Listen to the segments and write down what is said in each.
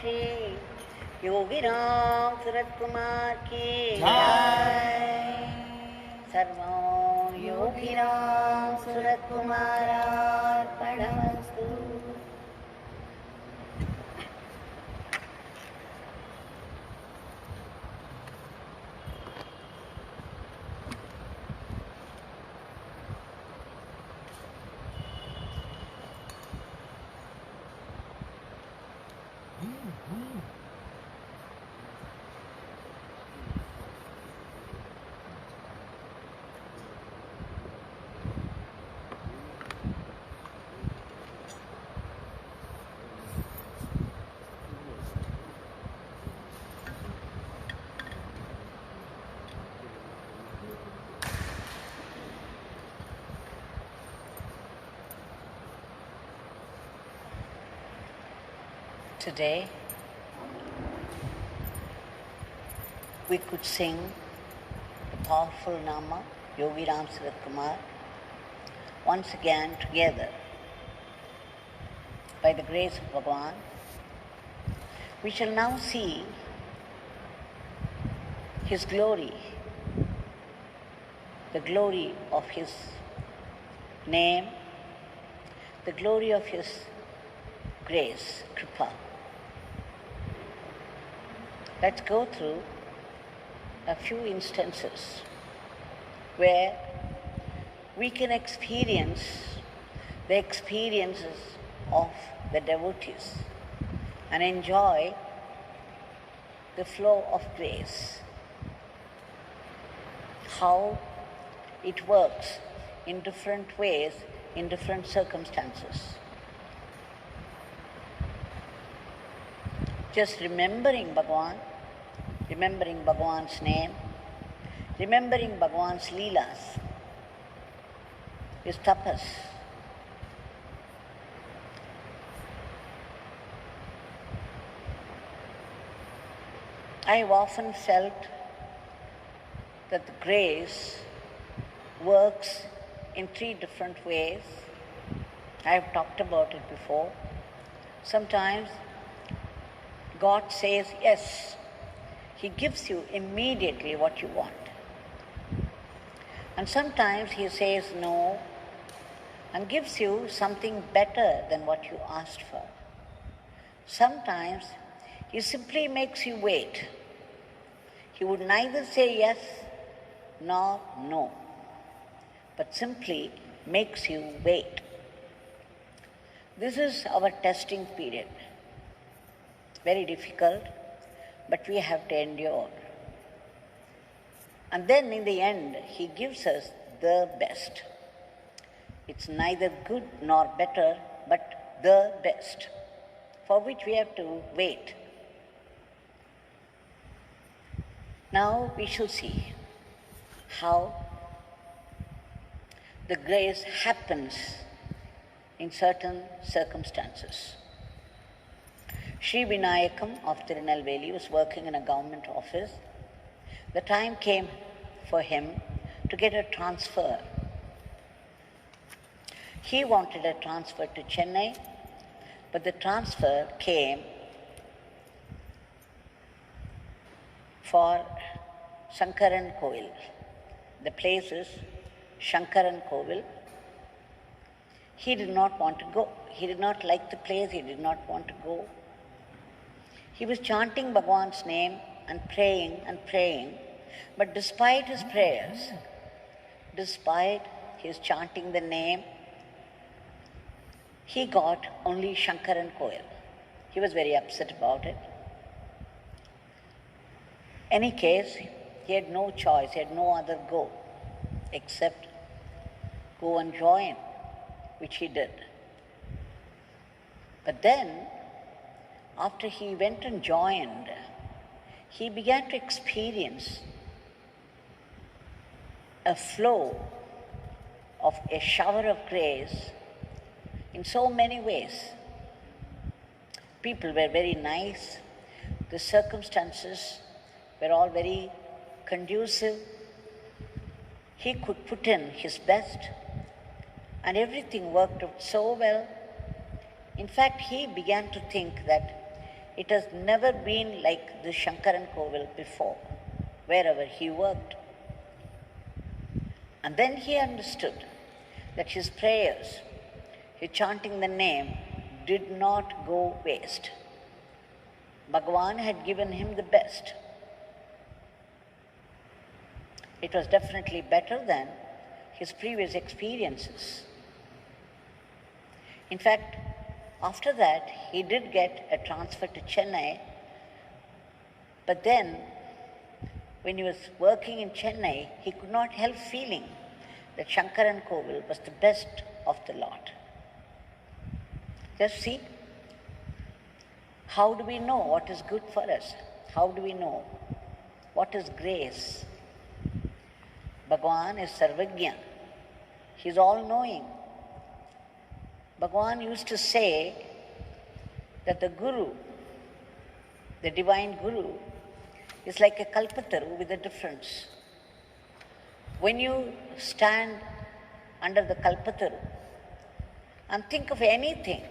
Shri Yogi Ramsuratkumar ki jai. Sarvam Yogi Ramsuratkumar arpanamastu. Today, we could sing the powerful Nama, Yogi Ramsuratkumar, once again together. By the grace of Bhagwan, we shall now see His glory, the glory of His name, the glory of His grace, Kripa. Let's go through a few instances where we can experience the experiences of the devotees and enjoy the flow of grace, how it works in different ways, in different circumstances. Just remembering Bhagwan, remembering Bhagwan's name, remembering Bhagwan's leelas is tapas. I have often felt that the grace works in three different ways. I have talked about it before. Sometimes God says yes. He gives you immediately what you want. And sometimes He says no and gives you something better than what you asked for. Sometimes He simply makes you wait. He would neither say yes nor know, but simply makes you wait. This is our testing period. Very difficult, but we have to endure. And then in the end, he gives us the best. It's neither good nor better, but the best, for which we have to wait. Now we shall see how the grace happens in certain circumstances. Shri Vinayakam of Tirunelveli was working in a government office. The time came for him to get a transfer. He wanted a transfer to Chennai, but the transfer came for Sankaran Koil. The place is Sankaran Koil. He did not want to go. He did not like the place. He did not want to go. He was chanting Bhagwan's name and praying, but despite his prayers, despite his chanting the name, he got only Sankaran Koil. He was very upset about it. Any case, he had no choice, he had no other go except go and join, which he did. But then, after he went and joined, he began to experience a flow of a shower of grace in so many ways. People were very nice, the circumstances were all very conducive. He could put in his best, and everything worked out so well. In fact, he began to think that it has never been like the Sankaran Koil before, wherever he worked. And then he understood that his prayers, his chanting the name, did not go waste. Bhagwan had given him the best. It was definitely better than his previous experiences. In fact, after that, he did get a transfer to Chennai, but then, when he was working in Chennai, he could not help feeling that Sankaran Koil was the best of the lot. Just see, how do we know what is good for us? How do we know what is grace? Bhagwan is Sarvagya. He is all-knowing. Bhagwan used to say that the Guru, the divine Guru, is like a kalpataru with a difference. When you stand under the kalpataru and think of anything,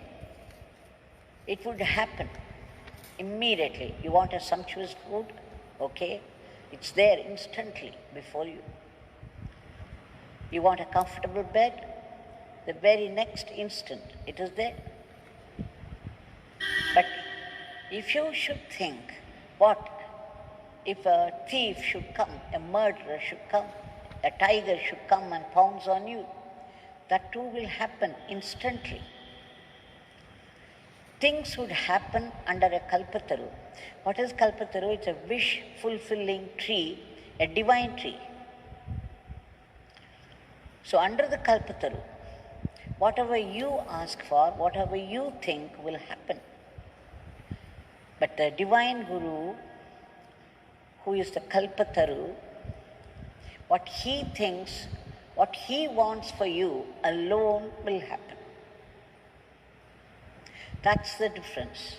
it would happen immediately. You want a sumptuous food? Okay, it's there instantly before you. You want a comfortable bed? The very next instant it is there. But if you should think, what if a thief should come, a murderer should come, a tiger should come and pounce on you? That too will happen instantly. Things would happen under a kalpataru. What is kalpataru? It's a wish-fulfilling tree, a divine tree. So under the kalpataru, whatever you ask for, whatever you think will happen. But the divine Guru, who is the kalpataru, what he thinks, what he wants for you alone will happen. That's the difference.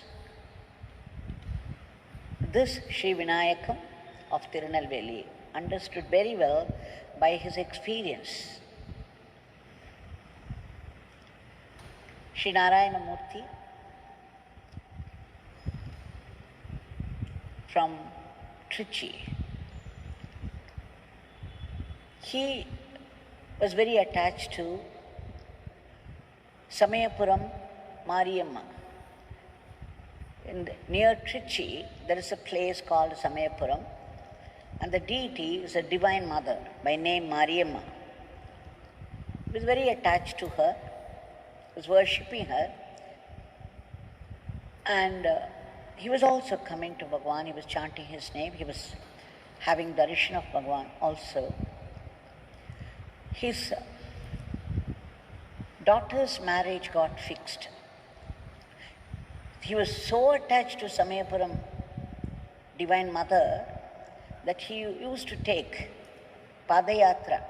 This Shri Vinayakam of Tirunelveli understood very well by his experience. Shri Narayana Murthy from Trichy, he was very attached to Samayapuram Mariyamman. Near Trichy, there is a place called Samayapuram, And the deity is a divine mother by name Mariyamman. He was very attached to her, was worshipping her, and he was also coming to Bhagwan. He was chanting his name. He was having darshan of Bhagwan also. His daughter's marriage got fixed. He was so attached to Samayapuram, Divine Mother, that he used to take Padayatra.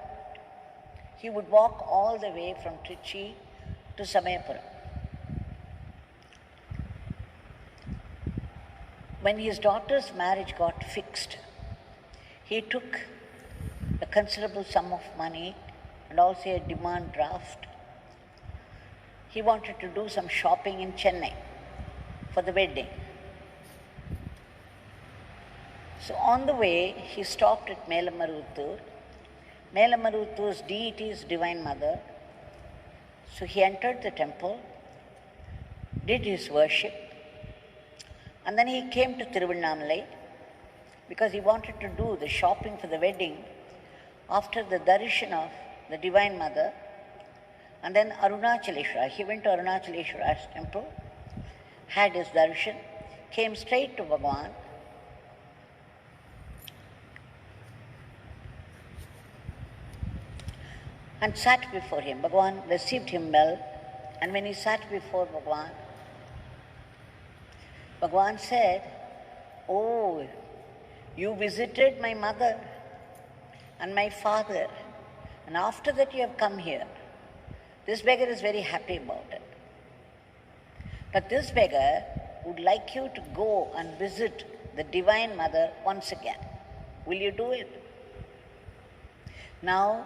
He would walk all the way from Trichy to Samayapuram. When his daughter's marriage got fixed, he took a considerable sum of money and also a demand draft. He wanted to do some shopping in Chennai for the wedding. So on the way, he stopped at Melmaruvathur. Melmaruvathur's deity is Divine Mother. So he entered the temple, did his worship, and then he came to Thiruvannamala because he wanted to do the shopping for the wedding after the darshan of the Divine Mother. And then Arunachaleshwara, he went to Arunachaleshwara's temple, had his darshan, came straight to Bhagwan, and sat before him. Bhagwan received him well, and when he sat before Bhagwan, Bhagwan said, "Oh, you visited my mother and my father, and after that you have come here. This beggar is very happy about it. But this beggar would like you to go and visit the Divine Mother once again. Will you do it?" Now,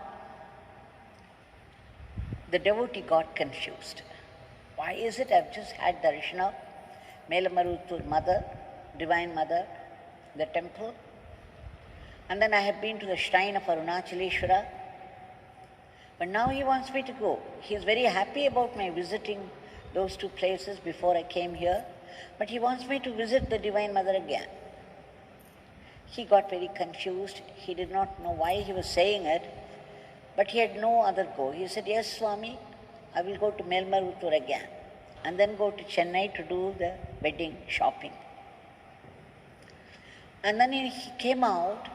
the devotee got confused. Why is it I've just had darshan of Melmaruvathur Mother, Divine Mother, the temple, and then I have been to the shrine of Arunachaleshwara, but now he wants me to go. He is very happy about my visiting those two places before I came here, but he wants me to visit the Divine Mother again. He got very confused. He did not know why he was saying it, but he had no other go. He said, "Yes, Swami, I will go to Melmaruvathur again, and then go to Chennai to do the wedding shopping." And then he came out.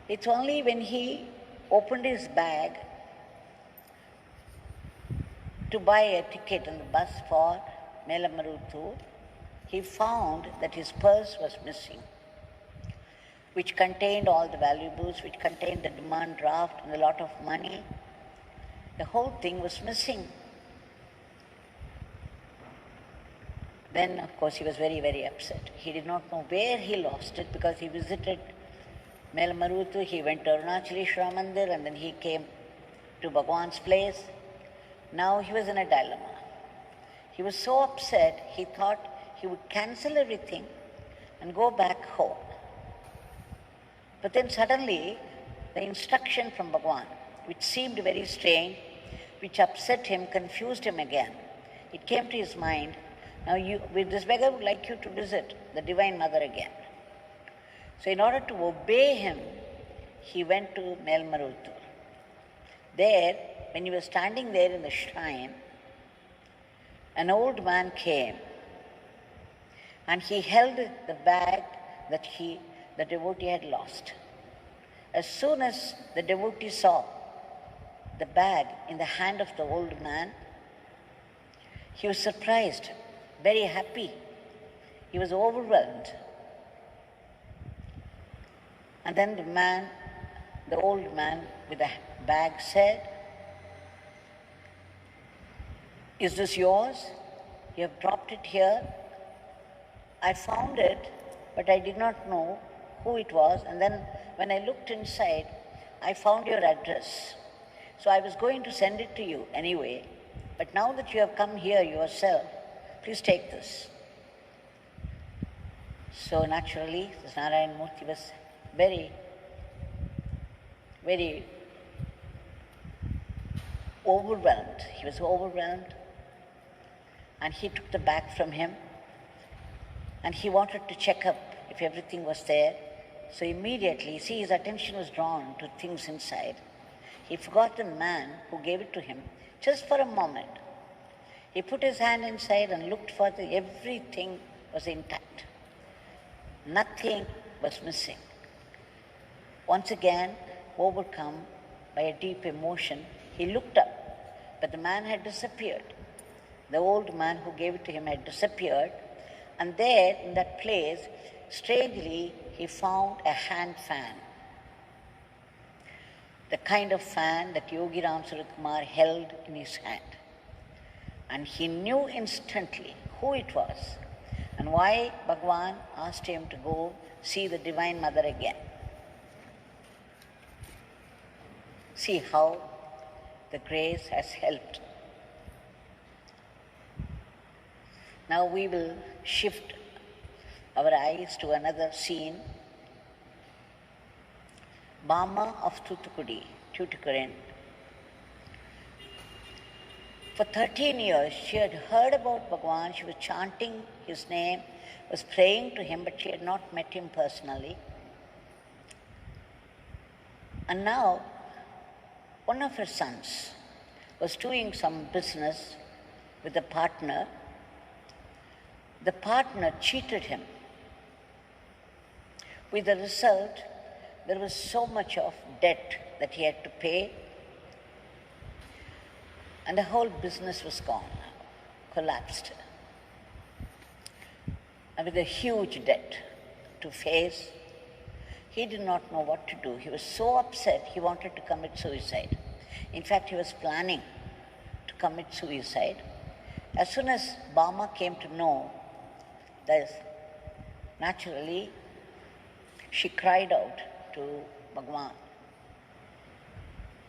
It's only when he opened his bag to buy a ticket on the bus for Melmaruvathur, he found that his purse was missing, which contained all the valuables, which contained the demand draft and a lot of money. The whole thing was missing. Then, of course, he was very, very upset. He did not know where he lost it because he visited Melmaruvathur, he went to Arunachaleshwara Mandir, and then he came to Bhagwan's place. Now he was in a dilemma. He was so upset, he thought he would cancel everything and go back home. But then suddenly, the instruction from Bhagwan, which seemed very strange, which upset him, confused him again. It came to his mind, now this beggar would like you to visit the Divine Mother again. So in order to obey him, he went to Melmaruvathur. There, when he was standing there in the shrine, an old man came and he held the bag that the devotee had lost. As soon as the devotee saw the bag in the hand of the old man, he was surprised, very happy. He was overwhelmed. And then the old man with the bag said, "Is this yours? You have dropped it here. I found it, but I did not know who it was. And then when I looked inside, I found your address. So I was going to send it to you anyway. But now that you have come here yourself, please take this." So naturally, this Narayana Murthy was very, very overwhelmed. He was overwhelmed. And he took the bag from him. And he wanted to check up if everything was there. So immediately, see, his attention was drawn to things inside. He forgot the man who gave it to him just for a moment. He put his hand inside and looked for everything was intact. Nothing was missing. Once again, overcome by a deep emotion, he looked up, but the man had disappeared. The old man who gave it to him had disappeared, and there, in that place, strangely, he found a hand fan. The kind of fan that Yogi Ramsuratkumar held in his hand. And he knew instantly who it was and why Bhagwan asked him to go see the Divine Mother again. See how the grace has helped. Now we will shift our eyes to another scene. Bama of Tuticorin. For 13 years, she had heard about Bhagwan. She was chanting his name, was praying to him, but she had not met him personally. And now, one of her sons was doing some business with a partner. The partner cheated him. With the result, there was so much of debt that he had to pay, and the whole business was gone, collapsed. And with a huge debt to face, he did not know what to do. He was so upset, he wanted to commit suicide. In fact, he was planning to commit suicide. As soon as Bama came to know this, naturally, she cried out to Bhagwan.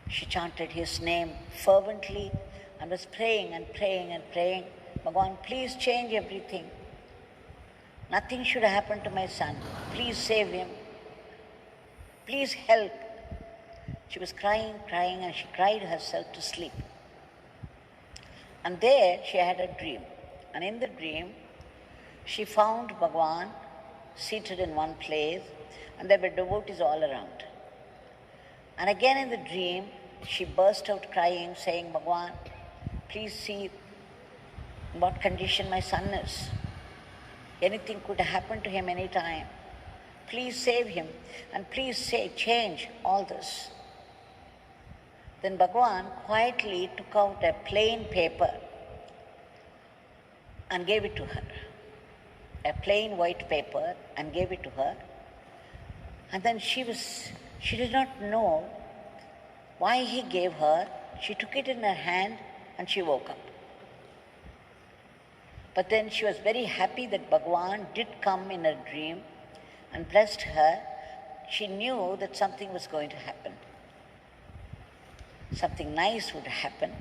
She chanted his name fervently and was praying and praying and praying. Bhagwan, please change everything. Nothing should happen to my son. Please save him. Please help. She was crying, and she cried herself to sleep. And there she had a dream. And in the dream, she found Bhagwan seated in one place, and there were devotees all around. And again in the dream, she burst out crying, saying, Bhagwan, please see in what condition my son is. Anything could happen to him any time. Please save him, and please change all this. Then Bhagwan quietly took out a plain paper and gave it to her. A plain white paper, and gave it to her. And then she did not know why he gave her. She took it in her hand and she woke up. But then she was very happy that Bhagwan did come in her dream and blessed her. She knew that something was going to happen. Something nice would happen,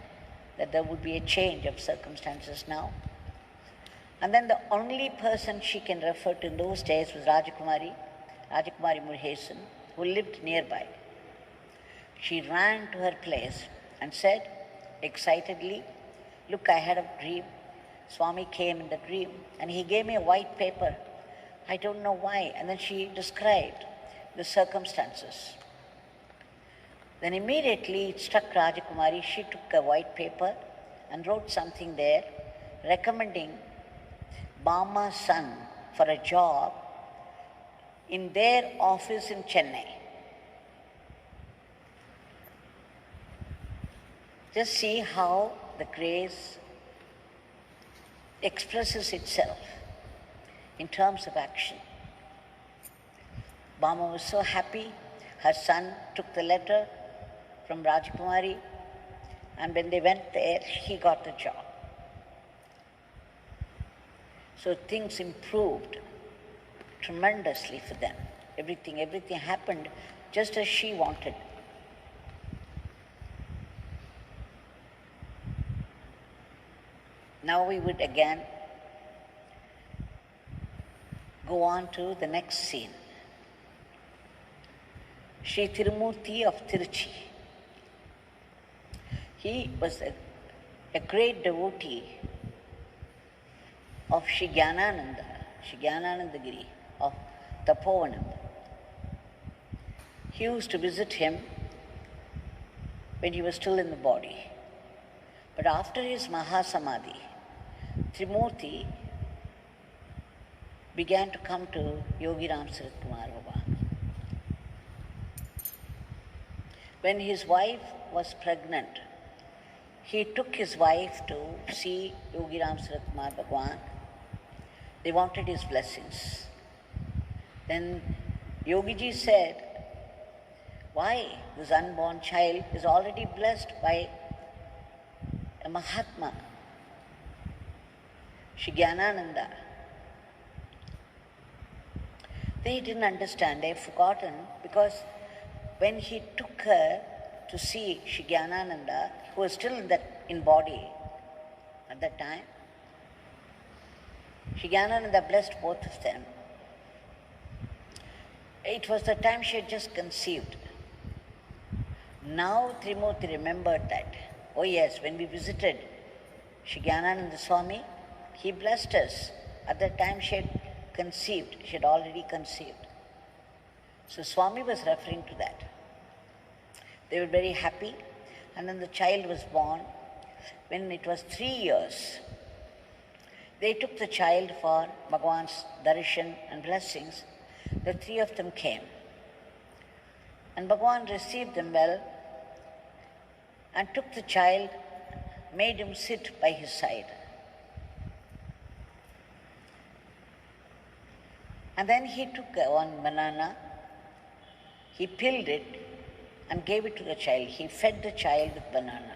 that there would be a change of circumstances now. And then the only person she can refer to in those days was Rajakumari Murhesan, who lived nearby. She ran to her place and said excitedly, look, I had a dream. Swami came in the dream and he gave me a white paper. I don't know why. And then she described the circumstances. Then immediately it struck Rajakumari. She took a white paper and wrote something there recommending Bama's son for a job in their office in Chennai. Just see how the grace expresses itself in terms of action. Bama was so happy. Her son took the letter from Rajakumari, and when they went there, he got the job. So things improved tremendously for them. Everything happened just as she wanted. Now we would again go on to the next scene. Shri Thirumurthy of Trichy. He was a great devotee of Shri Gyananandagiri of Tapovanam. He used to visit him when he was still in the body. But after his Mahasamadhi, Thirumurthy began to come to Yogi Ramsuratkumar Bhagwan. When his wife was pregnant, he took his wife to see Yogi Ramsuratkumar Bhagwan. They wanted his blessings. Then Yogiji said, why? This unborn child is already blessed by a Mahatma, Shri Gyanananda. They didn't understand, they've forgotten, because when he took her to see Shri Gyanananda, who was still in body at that time, Shri Gyanananda blessed both of them. It was the time she had just conceived. Now Thirumurthy remembered that. Oh yes, when we visited Shri Gyanananda Swami, he blessed us. At that time she had conceived, she had already conceived. So Swami was referring to that. They were very happy, and then the child was born. When it was 3 years, they took the child for Bhagwan's darshan and blessings. The three of them came. And Bhagwan received them well and took the child, made him sit by his side. And then he took one banana, he peeled it and gave it to the child. He fed the child with banana.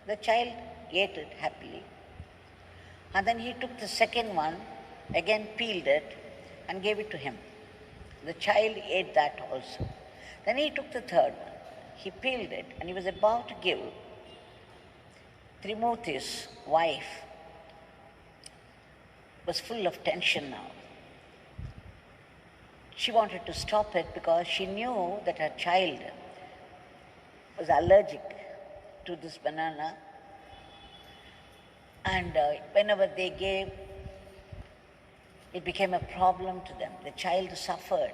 The child ate it happily. And then he took the second one, again peeled it and gave it to him. The child ate that also. Then he took the third one. He peeled it and he was about to give. Thirumurthy's wife was full of tension now. She wanted to stop it because she knew that her child was allergic to this banana, and whenever they gave, it became a problem to them. The child suffered.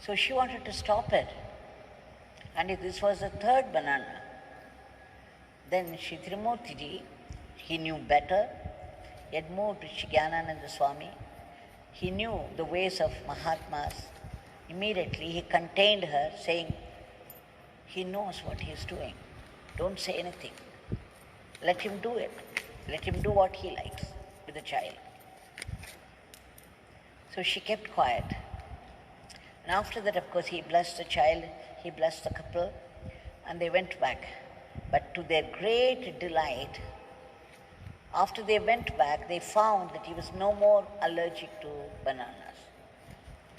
So she wanted to stop it. And if this was the third banana, then Shri Thirumurthy, he knew better. He had moved to Shri Gyanananda Swami. He knew the ways of Mahatmas. Immediately he contained her, saying, he knows what he is doing. Don't say anything. Let him do it. Let him do what he likes with the child. So she kept quiet. And after that, of course, he blessed the child, he blessed the couple, and they went back. But to their great delight, after they went back, they found that he was no more allergic to bananas.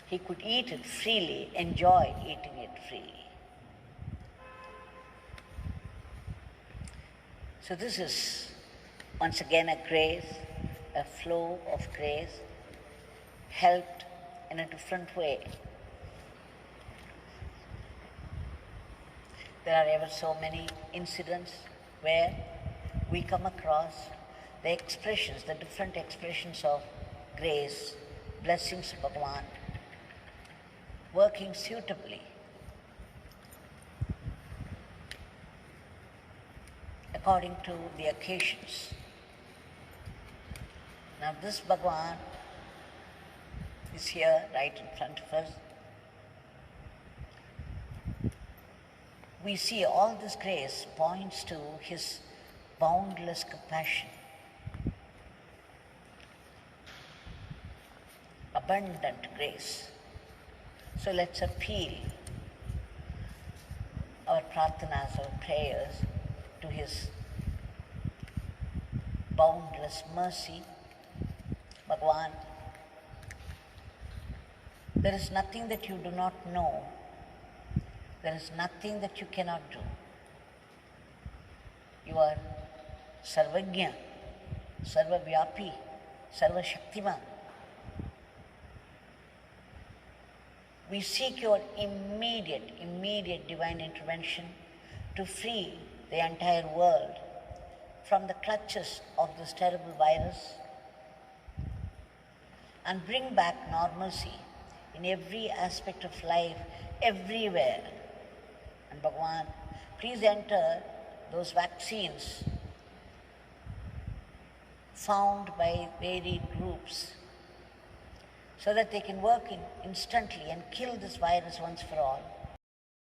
He could eat it freely, enjoy eating it freely. So this is, once again, a grace, a flow of grace, helped in a different way. There are ever so many incidents where we come across the expressions, the different expressions of grace, blessings of Bhagwan, working suitably according to the occasions. Now this Bhagwan is here right in front of us. We see all this grace points to his boundless compassion, abundant grace. So let's appeal our prarthanas, our prayers to his boundless mercy. Bhagwan, there is nothing that you do not know. There is nothing that you cannot do. You are Sarvagya, Sarvavyapi, Sarvashaktiman. We seek your immediate divine intervention to free the entire world from the clutches of this terrible virus and bring back normalcy in every aspect of life, everywhere. And Bhagwan, please enter those vaccines found by varied groups so that they can work instantly and kill this virus once for all.